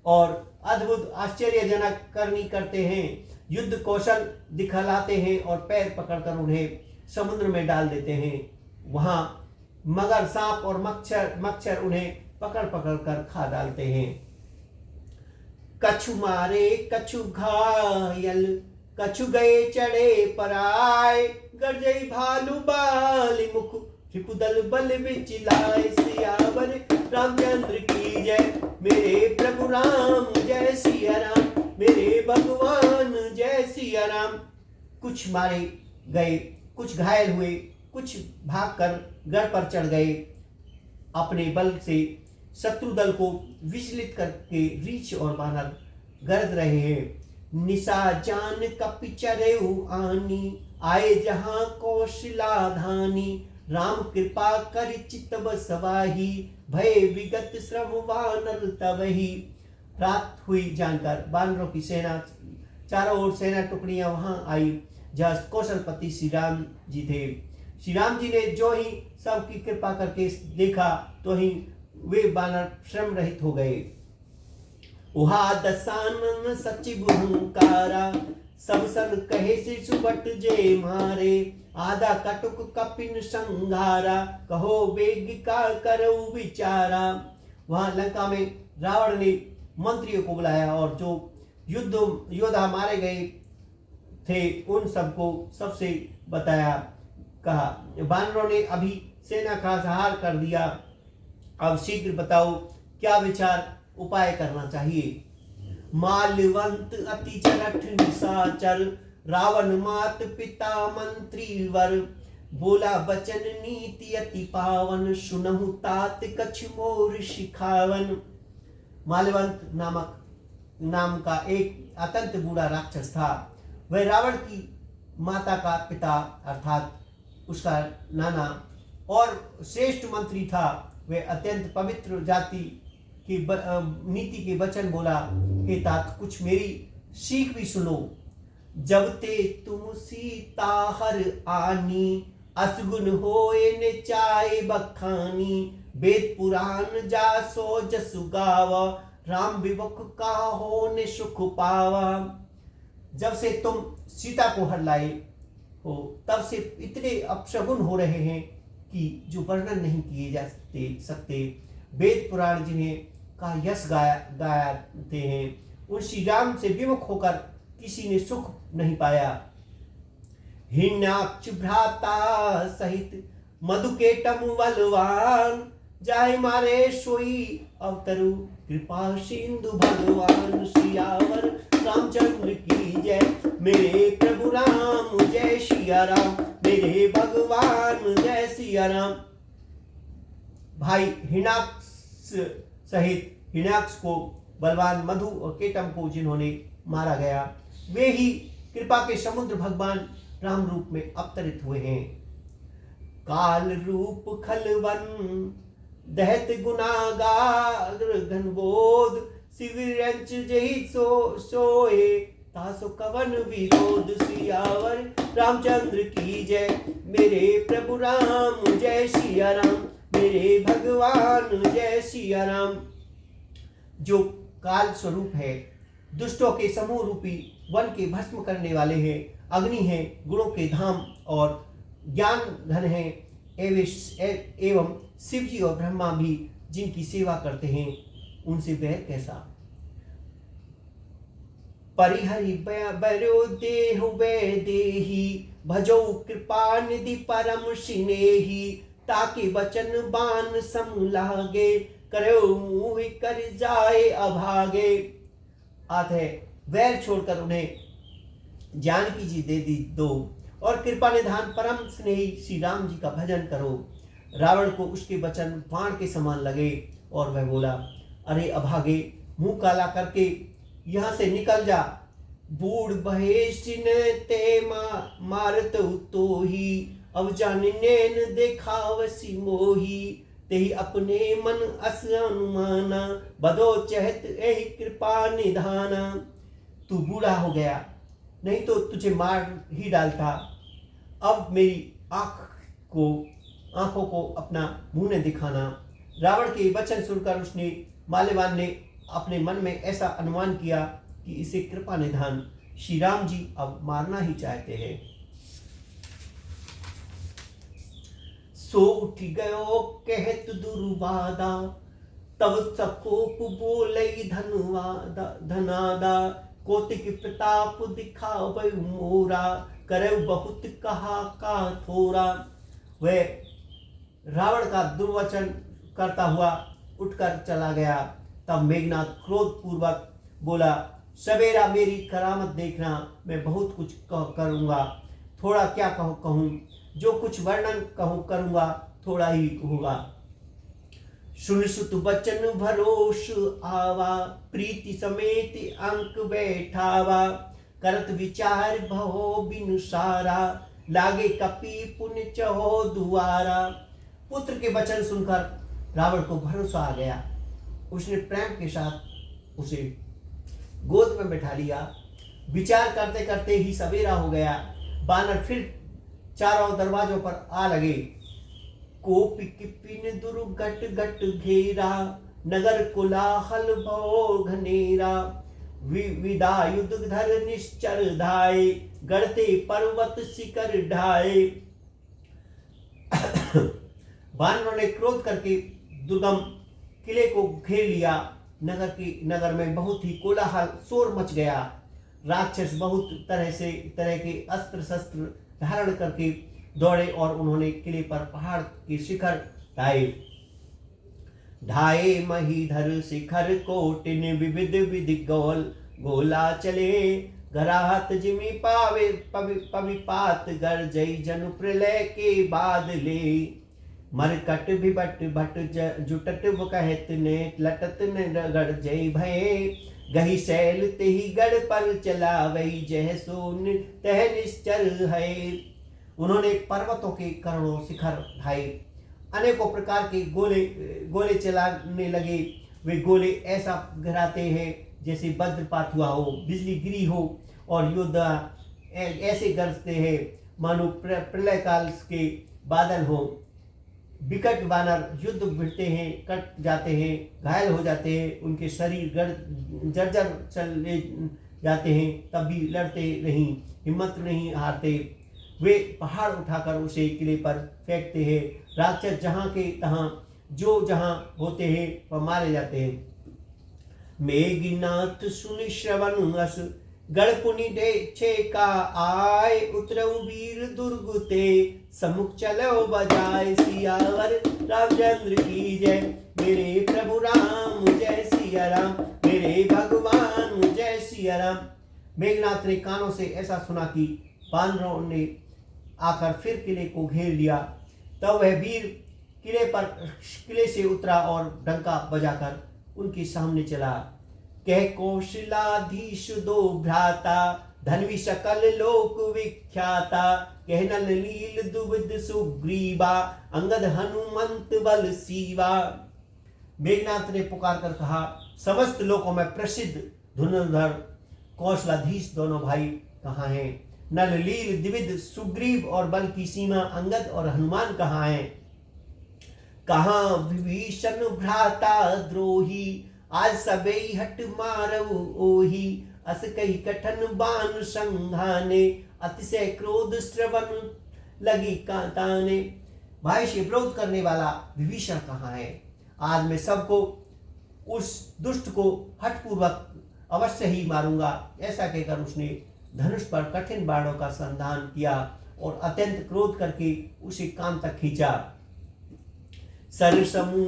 S1: और अद्भुत आश्चर्यजनक करनी करते हैं, युद्ध कौशल दिखलाते हैं और पैर पकड़कर उन्हें समुद्र में डाल देते हैं। वहां मगर, सांप और मच्छर उन्हें पकड़ पकड़ कर खा डालते हैं। कछु मारे कछु घायल, कछु गए चढ़े पराए, गरजई भालू बाली मुख, रिपुदल बल बिच लाए। सियावर रामचंद्र की जय, मेरे प्रभु राम जय सिया राम, मेरे भगवान जय सिया राम। कुछ मारे गए, कुछ घायल हुए, कुछ भागकर गढ़ पर चढ़ गए। अपने बल से शत्रु दल को विचलित करके रीछ और बानर गरज रहे हैं। निशा जान कपि चरेउ आनी, आए जहां कौशला धानी, राम कृपा कर चित बसवाही, भय विगत श्रम वानर तबही। रात हुई जानकर वानरों की सेना, चारों ओर सेना टुकड़ियां वहां आई जहां कौशलपति श्री राम जी थे। श्री राम जी ने जो ही सबकी कृपा करके देखा तो ही वे वानर श्रम रहित हो गए। उहा दसानन सचिव हुंकारा, सब सन कहे से सुबट जे मारे, आधा कटुक कपिन संघारा, कहो बेग का करो विचारा। वहां लंका में रावण ने मंत्रियों को बुलाया और जो योद्धा मारे गए थे उन सबको सबसे बताया। कहा, वानरों ने अभी सेना का संहार कर दिया, अब शीघ्र बताओ क्या विचार उपाय करना चाहिए। मालवंत अति चरठ निशाचर, रावण मात पिता मंत्री वर, बोला बचन नीति अति पावन, सुनहु तात कछ मोर शिखावन। मालवंत नाम का एक अत्यंत बूढ़ा राक्षस था। वह रावण की माता का पिता अर्थात उसका नाना और श्रेष्ठ मंत्री था। वह अत्यंत पवित्र जाति की नीति के वचन बोला, हे तात कुछ मेरी सीख भी सुनो। जब ते तुम सीता हर आनी, असगुन होए ने चाहे बखानी, वेद पुराण जा सो जसु गावा, राम विमुख का हो ने सुख पावा। जब से तुम सीता को हर लाए हो तब से इतने अपशगुन हो रहे हैं कि जो वर्णन नहीं किए जा सकते। वेद पुराण जिन्हें का यश गाते हैं, उन श्री राम से विमुख होकर किसी ने सुख नहीं पाया। हिरण्याक्ष भ्राता सहित मधुकेटम बलवान, जाय मारे सोई अवतरु, कृपा सिंधु भगवान। सियावर रामचंद्र की जय, मेरे प्रभु राम जय सिया राम, मेरे भगवान जय सिया राम। भाई हिरण्याक्ष सहित हिरण्याक्ष को, बलवान मधु और केटम को जिन्होंने मारा गया, वे ही कृपा के समुद्र भगवान राम रूप में अवतरित हुए हैं। काल रूप खलवन दहत गुनागार घनबोध, शिविरंच जही सोए तासो कवन विरोध। सियावर रामचंद्र की जय, मेरे प्रभु राम जय सिया राम, मेरे भगवान जय सिया राम। जो काल स्वरूप है, दुष्टों के समूह रूपी वन के भस्म करने वाले हैं, अग्नि हैं, गुणों के धाम और ज्ञान धन है, एवं शिव जी और ब्रह्मा भी जिनकी सेवा करते हैं, उनसे बैर कैसा। परिहरि बरो देहु देही, भजो कृपा निधि परम स्नेही, ताकि बचन बान सम लागे, करो मुँह कर जाए अभागे। आत है वैर छोड़कर उन्हें जानकी जी दे दी दो, और कृपा निधान परम स्नेही श्री राम जी का भजन करो। रावण को उसके वचन बाण के समान लगे और वह बोला, अरे अभागे, मुंह काला करके यहाँ से निकल जा। बूढ़ बहेसिन ते मारत तो ही, अब जान नैन देखावसी मोही, तेहि अपने मन अस अनुमाना, बदो चहत एहि कृपा निधाना। तू बूढ़ा हो गया, नहीं तो तुझे मार ही डालता। अब मेरी आंखों को अपना मुंह ने दिखाना। रावण के वचन सुनकर उसने माल्यवान ने अपने मन में ऐसा अनुमान किया कि इसे कृपा निधान श्री राम जी अब मारना ही चाहते हैं। सो उठ गयो कहत दुर्वादा, तब सकोप बोलई धनादा। कोटिक प्रताप दिखावै मोरा, करऊ बहुत कहा का थोरा। वह रावण का दुर्वचन करता हुआ उठकर चला गया। तब मेघनाथ क्रोध पूर्वक बोला, सवेरा मेरी करामत देखना, मैं बहुत कुछ करूंगा। थोड़ा क्या कहूँ, जो कुछ वर्णन कहूँ करूंगा थोड़ा ही होगा। सुन सुत बचन भरोस आवा, प्रीति समेत अंक बैठावा। करत विचार भहो बिनु सारा, लागे कपि पुण्य चहो दुआरा। पुत्र के वचन सुनकर रावण को भरोसा आ गया। उसने प्रेम के साथ उसे गोद में बैठा लिया। विचार करते करते ही सवेरा हो गया। बानर फिर चारों दरवाजों पर आ लगे। कोपि किपिन दुर्गट गट घेरा, नगर कोलाहल भो घनेरा। विदा युद्ध धर निश्चर धाये, गढ़ते पर्वत शिखर ढाए। बानरों ने क्रोध करके दुर्गम किले को घेर लिया। नगर में बहुत ही कोलाहल शोर मच गया। राक्षस बहुत तरह के अस्त्र शस्त्र धारण करके दौड़े और उन्होंने किले पर पहाड़ के शिखर ढाए। महीधर शिखर कोटिन विविध विधि गोला चले। घराहत जिमि पावे पविपात, गरजई जनु प्रलय के बाद ले। मरकट विबट भट जुटट कहत ने, लटत ने गरजई भये। गही शैल तेहि गढ़ पर चला, वही जह सोन तह निश्चर है। उन्होंने पर्वतों के करोड़ों शिखर ढाए। अनेकों प्रकार के गोले चलाने लगे। वे गोले ऐसा गिराते हैं जैसे वज्रपात हुआ हो, बिजली गिरी हो, और योद्धा ऐसे गरजते हैं मानो प्रलय काल के बादल हो। विकट वानर युद्ध भिड़ते हैं, कट जाते हैं, घायल हो जाते हैं, उनके शरीर जर्जर चले जाते हैं, तब भी लड़ते नहीं, हिम्मत नहीं हारते। वे पहाड़ उठाकर उसे किले पर फेंकते हैं। राक्षस जहाँ के तहाँ जो जहाँ होते हैं वह मारे जाते हैं। मेघनाथ सुन श्रवण अस, गढ़पुनि छे का आय। उतरऊ वीर दुर्ग ते, समुख चलो बजाय। सियावर रामचंद्र की जय, मेरे प्रभु राम जय सिया राम, मेरे भगवान जय सिया राम। मेघनाथ ने कानों से ऐसा सुना कि बानरों ने आकर फिर किले को घेर लिया। तब वह वीर किले से उतरा और डंका बजाकर उनके सामने चला। कह कौशलाधीश दो भ्राता, धनवी सकल लोक विख्याता। कह नल लील दुविध सुग्रीवा, अंगद हनुमंत बल सीवा। मेघनाथ ने पुकार कर कहा, समस्त लोकों में प्रसिद्ध धनुर्धर कौशलाधीश दोनों भाई कहाँ हैं? नल लील द्विविध सुग्रीव और बल की सीमा अंगद और हनुमान कहाँ हैं? कहाँ विभीषण भ्राता द्रोही, आज सबई हट मारऊ ओही। अस कही कठन बान संघाने, अतिशय क्रोध श्रवण लगी कांताने। भाई से विरोध करने वाला विभीषण कहाँ है? आज मैं सबको उस दुष्ट को हठपूर्वक अवश्य ही मारूंगा। ऐसा कहकर उसने धनुष पर कठिन बाणों का संधान किया और अत्यंत क्रोध करके उसे कान तक खींचा। सर समूह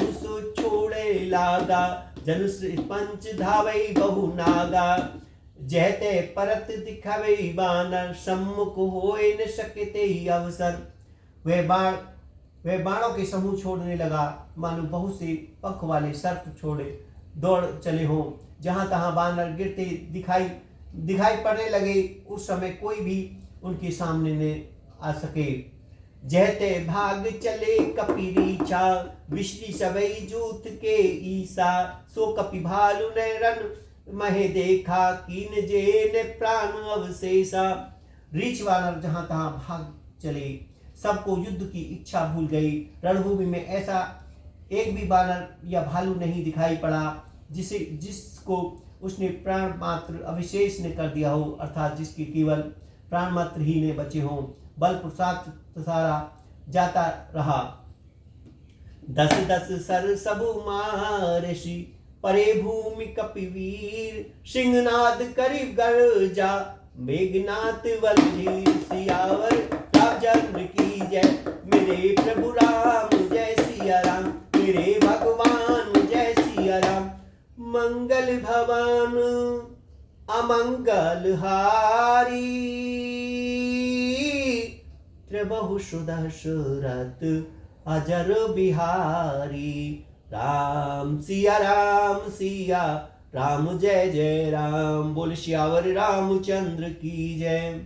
S1: छोड़े लागा, जनुष पंच धावई बहु नागा। जहते परत दिखावे बानर, सम्मुख होए न सकते ही अवसर। वह बाणों के समूह छोड़ने लगा, मानो बहुत से पंख वाले सर्प छोड़े दौड़ चले हों। जहां तहां बानर गिरते दिखाई पड़ने लगे। उस समय कोई भी उनके सामने न आ सके। जहते भाग चले कपिरीछा, विश्री सबई जूथ के ईसा। सो कपि भालु ने रन महे देखा, कीन जेन प्राण अवशेषा। रीछ वानर जहां तहां भाग चले, सबको युद्ध की इच्छा भूल गई। रणभूमि में ऐसा एक भी बानर या भालू नहीं दिखाई पड़ा। जिसको उसने प्राण मात्र अविशेष ने कर दिया हो, अर्थात जिसके केवल प्राण मात्र ही ने बचे हों। बल पुरुषार्थ सारा जाता रहा। 10 सर सब मारषि परे भूमि कपिवीर, सिंहनाद करीब गर्जा मेघनाथ बलधीर। सियावर रामचंद्र की जय, मेरे प्रभु राम जय सिया राम, मेरे भगवान जय सिया राम। मंगल भवन अमंगल हारी, त्रिबहु सुदशरथ अजर बिहारी। राम सिया राम जय जय राम। बोल सियावर रामचंद्र की जय।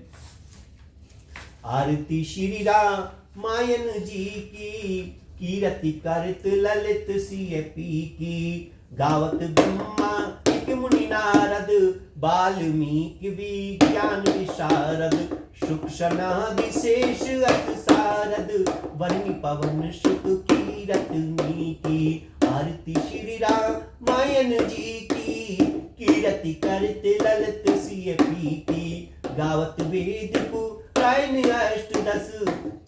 S1: आरती श्री रामायण जी की, कीरति करत ललित सिय पी की। गावत ब्रह्मा एक मुनि नारद, वाल्मीकि विज्ञान विशारद। सुख सनादि शेष अथ सारद, वनि पवन सुत कीरत नीकी। आरती श्री रामायण जी की, कीरति करत ललित सिय पी की। गावत वेद पुराण अष्टदश,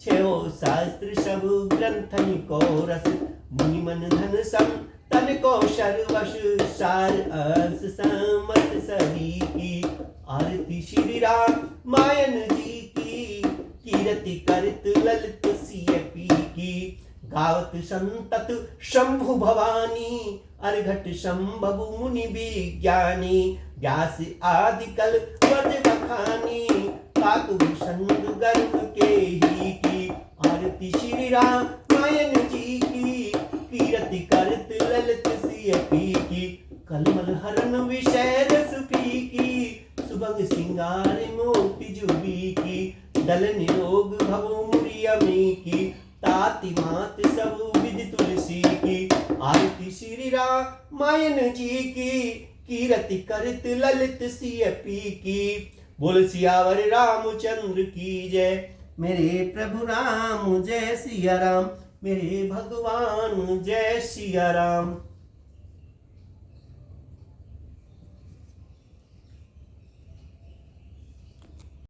S1: छयो शास्त्र सब ग्रंथन को रस। मुनि मन धन सम तन को सर्वश, सार अंश समस्त सभी की। आरती श्री रामायण जी की, कीरति करत ललित सिय पी की। गावत संतत शंभु भवानी, अर्घट संभव मुनि विज्ञानी। व्यास आदि कल वर्ज बखानी, काकभूषण गर्भ के ही की। आरती श्री रामायण जी की, कीरति करत ललित सिय पी की। कलमल हरण विषय रस पी की, सुभग सिंगार मोति जुबी की। दल निरोग भव मुरियमी की, ताति मात सब विधि तुलसी की। आरती श्री रामायण जी की, कीरति करत ललित सिय पी की। बोल सियावर रामचंद्र की जय, मेरे प्रभु राम जय सिया राम, मेरे भगवान जय सिया राम।